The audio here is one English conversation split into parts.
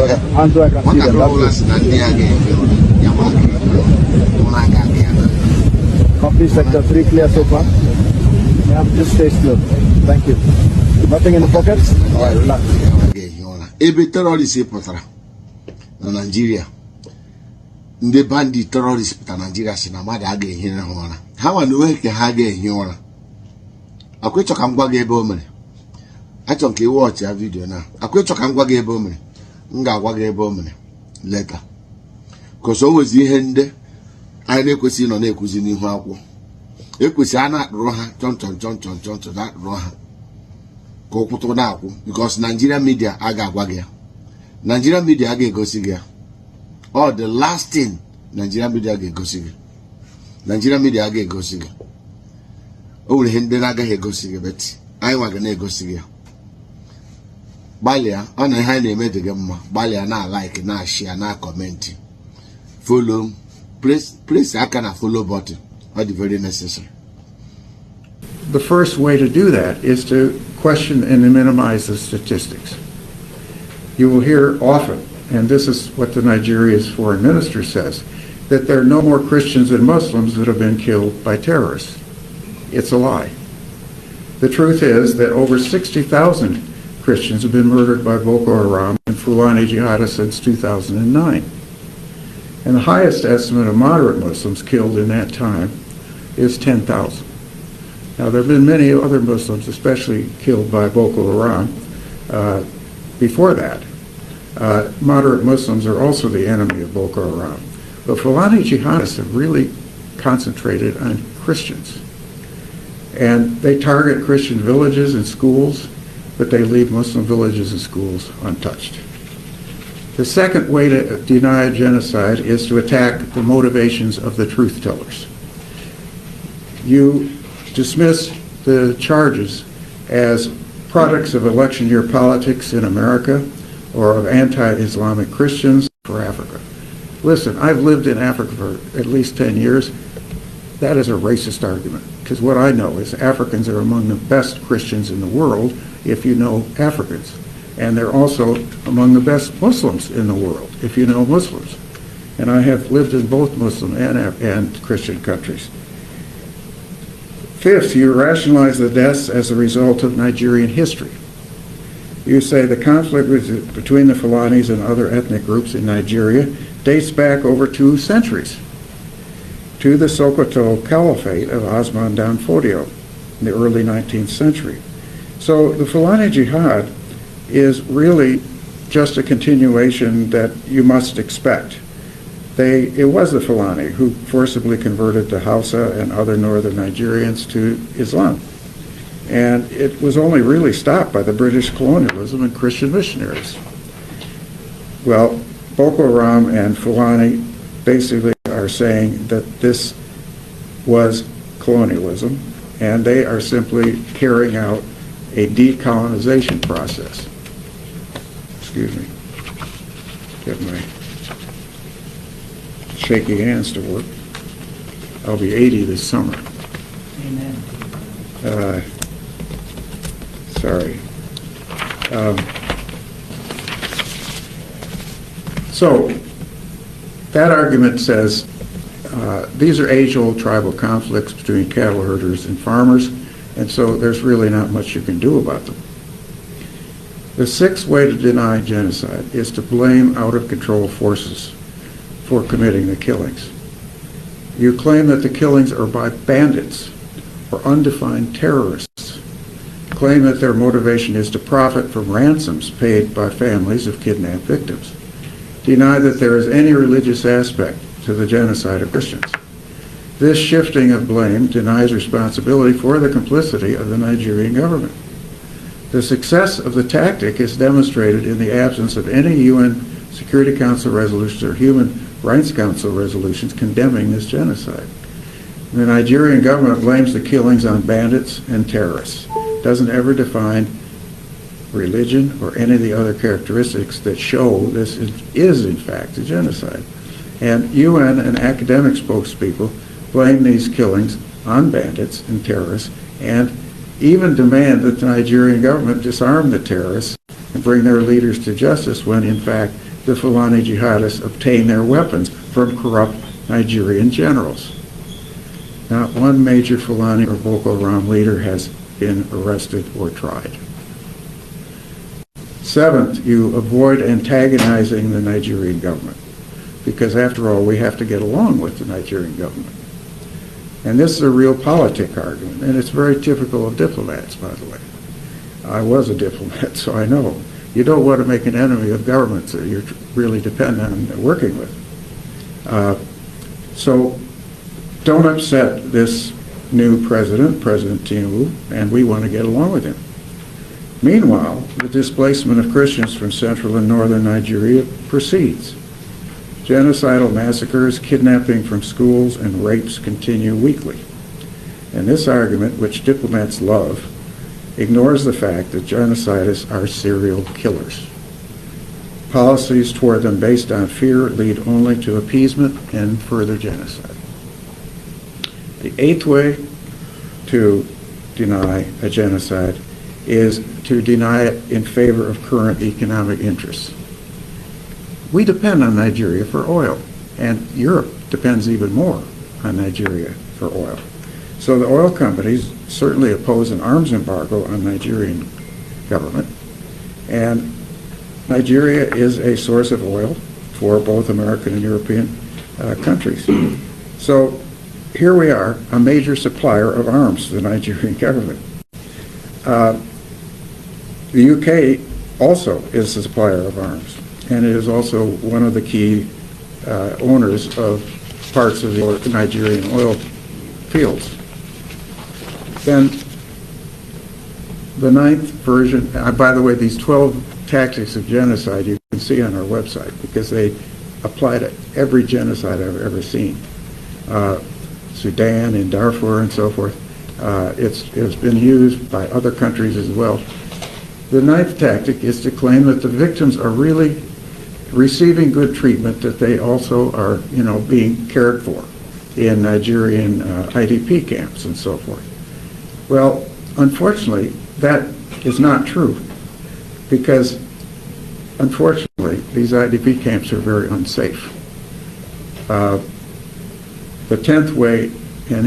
And so I can see them. Complete sector 3 clear so far. Yeah, just stay still. Thank you. Nothing in the pockets? Alright, relax. Ebe terrorist pụtara na Nigeria. Ndị bandit terrorist pụtara na Nigeria si na mmadụ aga ehi ha ụra. Ha nwa na onwe ke ha ga-ehi ụra. Akwụchọ ka m gwa gị ebe o mere. Achọ nke watch ya video na. Akwụchọ ka m gwa gị ebe o mere. M ga-agwa gị ebe o mere later. Because o nwezi ihe ndị anyị na-ekwesịghị nọ na-ekwuzi n'ihu akwụkwọ. Ekwesị a na-akpụrụ ha chọn na-akpụrụ ha ka okwụtụ na-akwụ because Nigerian media aga agwa gị ya. Nigerian media aga egosi gị ya. All the last thing Nigerian media aga egosi gị. Nigerian media aga egosi gị. O nwere ihe ndị na-agaghị egosi gị bet anyị nwa ga na-egosi gị ya. Gbalịa ọ na ihe anyị na-eme dị gị mma. Gbalịa na-like, na-share, na-comment. Follow. Place aka na follow button. Are very necessary. The first way to do that is to question and minimize the statistics. You will hear often, and this is what the Nigeria's foreign minister says, that there are no more Christians than Muslims that have been killed by terrorists. It's a lie. The truth is that over 60,000 Christians have been murdered by Boko Haram and Fulani jihadists since 2009. And the highest estimate of moderate Muslims killed in that time is 10,000. Now, there have been many other Muslims, especially killed by Boko Haram, before that. Moderate Muslims are also the enemy of Boko Haram. But Fulani jihadists have really concentrated on Christians. And they target Christian villages and schools, but they leave Muslim villages and schools untouched. The second way to deny genocide is to attack the motivations of the truth tellers. You dismiss the charges as products of election year politics in America or of anti-Islamic Christians for Africa. Listen, I've lived in Africa for at least 10 years. That is a racist argument, because what I know is Africans are among the best Christians in the world if you know Africans. And they're also among the best Muslims in the world, if you know Muslims. And I have lived in both Muslim and Christian countries. Fifth, you rationalize the deaths as a result of Nigerian history. You say the conflict between the Fulanis and other ethnic groups in Nigeria dates back over 2 centuries to the Sokoto Caliphate of Osman Dan Fodio in the early 19th century. So the Fulani Jihad is really just a continuation that you must expect. It was the Fulani who forcibly converted the Hausa and other northern Nigerians to Islam. And it was only really stopped by the British colonialism and Christian missionaries. Well, Boko Haram and Fulani basically are saying that this was colonialism, and they are simply carrying out a decolonization process. Excuse me. Get my shaky hands to work. I'll be 80 this summer. Amen. Sorry. So that argument says these are age-old tribal conflicts between cattle herders and farmers, and so there's really not much you can do about them. The sixth way to deny genocide is to blame out-of-control forces for committing the killings. You claim that the killings are by bandits or undefined terrorists. Claim that their motivation is to profit from ransoms paid by families of kidnapped victims. Deny that there is any religious aspect to the genocide of Christians. This shifting of blame denies responsibility for the complicity of the Nigerian government. The success of the tactic is demonstrated in the absence of any UN Security Council resolutions or Human Rights Council resolutions condemning this genocide. The Nigerian government blames the killings on bandits and terrorists. Doesn't ever define religion or any of the other characteristics that show this is in fact a genocide. And UN and academic spokespeople blame these killings on bandits and terrorists and even demand that the Nigerian government disarm the terrorists and bring their leaders to justice when in fact the Fulani jihadists obtain their weapons from corrupt Nigerian generals. Not one major Fulani or Boko Haram leader has been arrested or tried. Seventh, you avoid antagonizing the Nigerian government, because after all, we have to get along with the Nigerian government. And this is a real politic argument, and it's very typical of diplomats, by the way. I was a diplomat, so I know. You don't want to make an enemy of governments that you really depend on working with. So don't upset this new president, President Tinubu, and we want to get along with him. Meanwhile, the displacement of Christians from central and northern Nigeria proceeds. Genocidal massacres, kidnapping from schools, and rapes continue weekly. And this argument, which diplomats love, ignores the fact that genocidists are serial killers. Policies toward them based on fear lead only to appeasement and further genocide. The eighth way to deny a genocide is to deny it in favor of current economic interests. We depend on Nigeria for oil, and Europe depends even more on Nigeria for oil. So the oil companies certainly oppose an arms embargo on Nigerian government, and Nigeria is a source of oil for both American and European countries. So here we are, a major supplier of arms to the Nigerian government. The UK also is a supplier of arms, and it is also one of the key owners of parts of the Nigerian oil fields. Then the ninth version, by the way, these 12 tactics of genocide you can see on our website, because they apply to every genocide I've ever seen. Sudan and Darfur and so forth. It's been used by other countries as well. The ninth tactic is to claim that the victims are really receiving good treatment, that they also are, being cared for in Nigerian IDP camps and so forth. Well, unfortunately, that is not true, because unfortunately, these IDP camps are very unsafe. The 10th way, and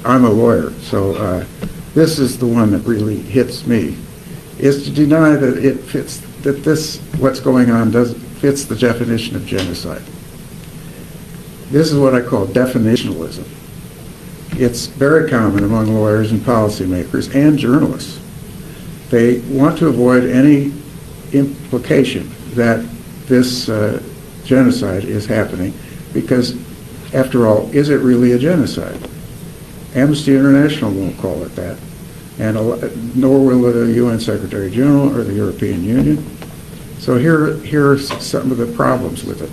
I'm a lawyer, so this is the one that really hits me, is to deny that what's going on fits the definition of genocide. This is what I call definitionalism. It's very common among lawyers and policymakers and journalists. They want to avoid any implication that this genocide is happening, because, after all, is it really a genocide? Amnesty International won't call it that, and nor will the UN Secretary General or the European Union. So here are some of the problems with it.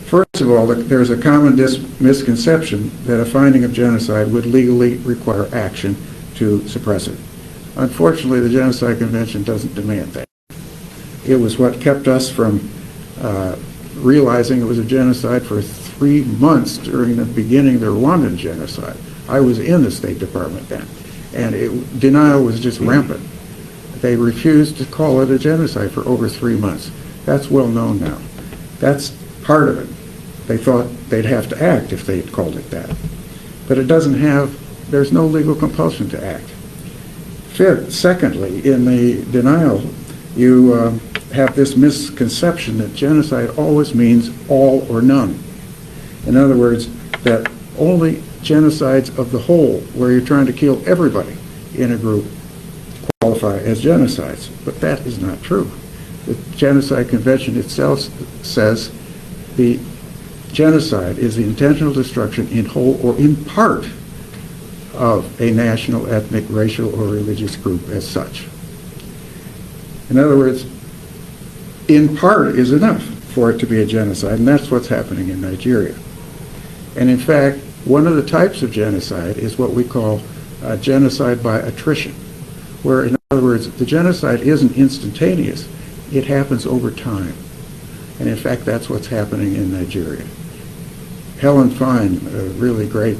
First of all, there's a common misconception that a finding of genocide would legally require action to suppress it. Unfortunately, the Genocide Convention doesn't demand that. It was what kept us from realizing it was a genocide for 3 months during the beginning of the Rwandan genocide. I was in the State Department then, and denial was just rampant. They refused to call it a genocide for over 3 months. That's well known now. That's part of it. They thought they'd have to act if they had called it that. But there's no legal compulsion to act. Secondly, in the denial, you have this misconception that genocide always means all or none. In other words, that only genocides of the whole, where you're trying to kill everybody in a group, qualify as genocides. But that is not true. The Genocide Convention itself says the genocide is the intentional destruction in whole or in part of a national, ethnic, racial, or religious group as such. In other words, in part is enough for it to be a genocide, and that's what's happening in Nigeria. And in fact, one of the types of genocide is what we call genocide by attrition, where, in other words, the genocide isn't instantaneous, it happens over time. And in fact, that's what's happening in Nigeria. Helen Fine, a really great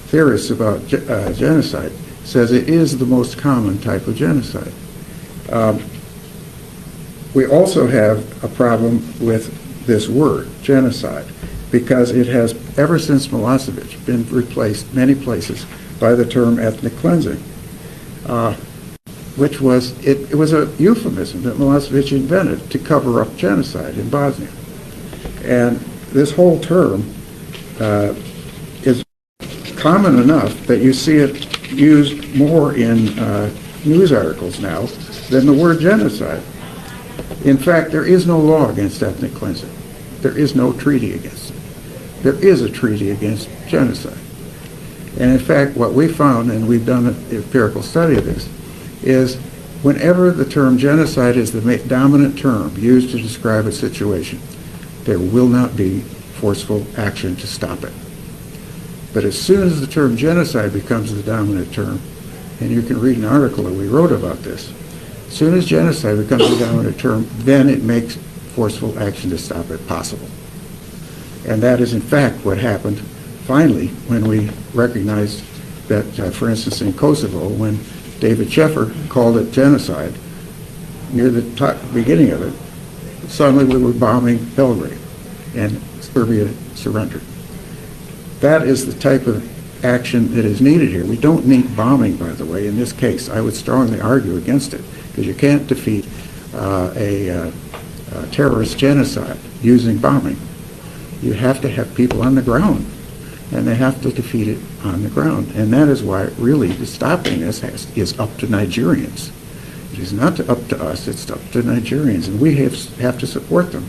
theorist about genocide, says it is the most common type of genocide. We also have a problem with this word, genocide, because it has, ever since Milosevic, been replaced many places by the term ethnic cleansing, which was, it was a euphemism that Milosevic invented to cover up genocide in Bosnia. And this whole term is common enough that you see it used more in news articles now than the word genocide. In fact, there is no law against ethnic cleansing. There is no treaty against it. There is a treaty against genocide. And in fact, what we found, and we've done an empirical study of this, is whenever the term genocide is the dominant term used to describe a situation, there will not be forceful action to stop it. But as soon as the term genocide becomes the dominant term, and you can read an article that we wrote about this, as soon as genocide becomes the dominant term, then it makes forceful action to stop it possible. And that is in fact what happened finally when we recognized that, for instance, in Kosovo, when David Sheffer called it genocide, near the beginning of it, suddenly we were bombing Belgrade, and Serbia surrendered. That is the type of action that is needed here. We don't need bombing, by the way, in this case. I would strongly argue against it, because you can't defeat a terrorist genocide using bombing. You have to have people on the ground, and they have to defeat it on the ground. And that is why really stopping this is up to Nigerians. It is not up to us, it's up to Nigerians, and we have to support them.